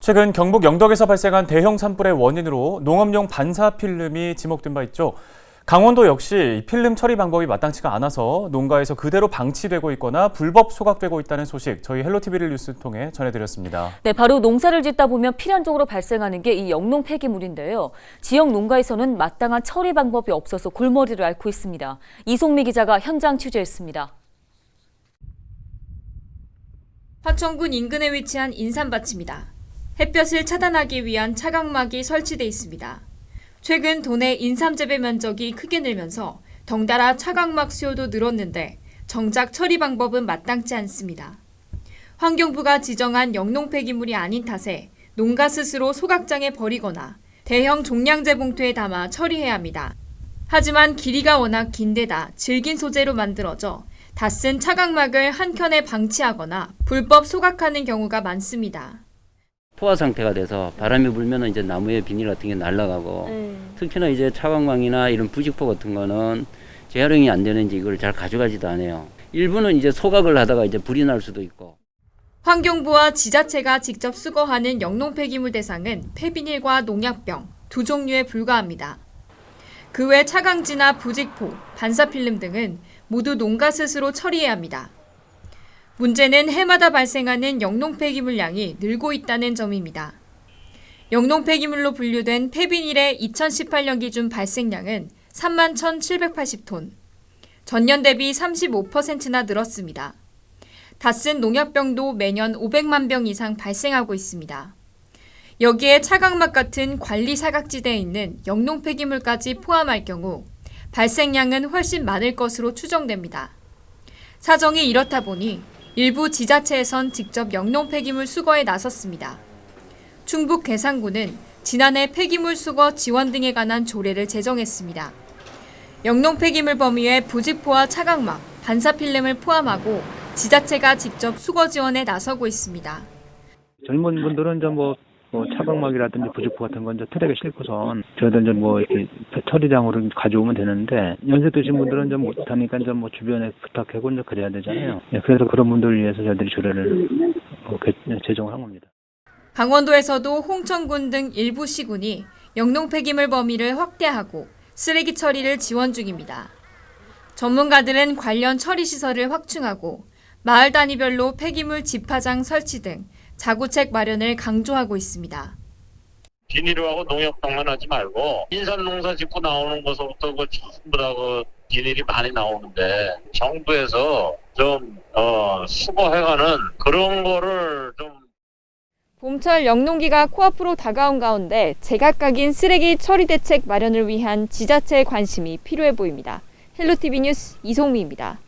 최근 경북 영덕에서 발생한 대형 산불의 원인으로 농업용 반사 필름이 지목된 바 있죠. 강원도 역시 필름 처리 방법이 마땅치가 않아서 농가에서 그대로 방치되고 있거나 불법 소각되고 있다는 소식 저희 헬로티비를 뉴스 통해 전해드렸습니다. 네, 바로 농사를 짓다 보면 필연적으로 발생하는 게 이 영농 폐기물인데요. 지역 농가에서는 마땅한 처리 방법이 없어서 골머리를 앓고 있습니다. 이송미 기자가 현장 취재했습니다. 화천군 인근에 위치한 인삼밭입니다. 햇볕을 차단하기 위한 차광막이 설치돼 있습니다. 최근 도내 인삼 재배 면적이 크게 늘면서 덩달아 차광막 수요도 늘었는데 정작 처리 방법은 마땅치 않습니다. 환경부가 지정한 영농 폐기물이 아닌 탓에 농가 스스로 소각장에 버리거나 대형 종량제 봉투에 담아 처리해야 합니다. 하지만 길이가 워낙 긴 데다 질긴 소재로 만들어져 다 쓴 차광막을 한 켠에 방치하거나 불법 소각하는 경우가 많습니다. 포화 상태가 돼서 바람이 불면 이제 나무의 비닐 같은 게 날아가고 특히나 이제 차광망이나 이런 부직포 같은 거는 재활용이 안 되는지 이걸 잘 가져가지도 않아요. 일부는 이제 소각을 하다가 이제 불이 날 수도 있고. 환경부와 지자체가 직접 수거하는 영농 폐기물 대상은 폐비닐과 농약병 두 종류에 불과합니다. 그 외 차광지나 부직포, 반사필름 등은 모두 농가 스스로 처리해야 합니다. 문제는 해마다 발생하는 영농 폐기물 양이 늘고 있다는 점입니다. 영농 폐기물로 분류된 폐비닐의 2018년 기준 발생량은 31,780톤, 전년 대비 35%나 늘었습니다. 다 쓴 농약병도 매년 500만 병 이상 발생하고 있습니다. 여기에 차광막 같은 관리 사각지대에 있는 영농 폐기물까지 포함할 경우 발생량은 훨씬 많을 것으로 추정됩니다. 사정이 이렇다 보니 일부 지자체에선 직접 영농 폐기물 수거에 나섰습니다. 충북 괴산군은 지난해 폐기물 수거 지원 등에 관한 조례를 제정했습니다. 영농 폐기물 범위에 부직포와 차광막, 반사필름을 포함하고 지자체가 직접 수거 지원에 나서고 있습니다. 젊은 분들은 차광막이라든지 부직포 같은 건 트랙에 싣고선 저희들 이렇게 처리장으로 가져오면 되는데 연세 드신 분들은 못하니까 주변에 부탁하고 그래야 되잖아요. 그래서 그런 분들을 위해서 저희들이 조례를 제정을 한 겁니다. 강원도에서도 홍천군 등 일부 시군이 영농 폐기물 범위를 확대하고 쓰레기 처리를 지원 중입니다. 전문가들은 관련 처리 시설을 확충하고 마을 단위별로 폐기물 집화장 설치 등 자구책 마련을 강조하고 있습니다. 비닐하고 농약병만 하지 말고 인삼 농사 짓고 나오는 것부터 전부 다 비닐이 많이 나오는데 정부에서 좀 수거해가는 그런 거를 좀. 봄철 영농기가 코앞으로 다가온 가운데 제각각인 쓰레기 처리 대책 마련을 위한 지자체의 관심이 필요해 보입니다. 헬로티비 뉴스 이송미입니다.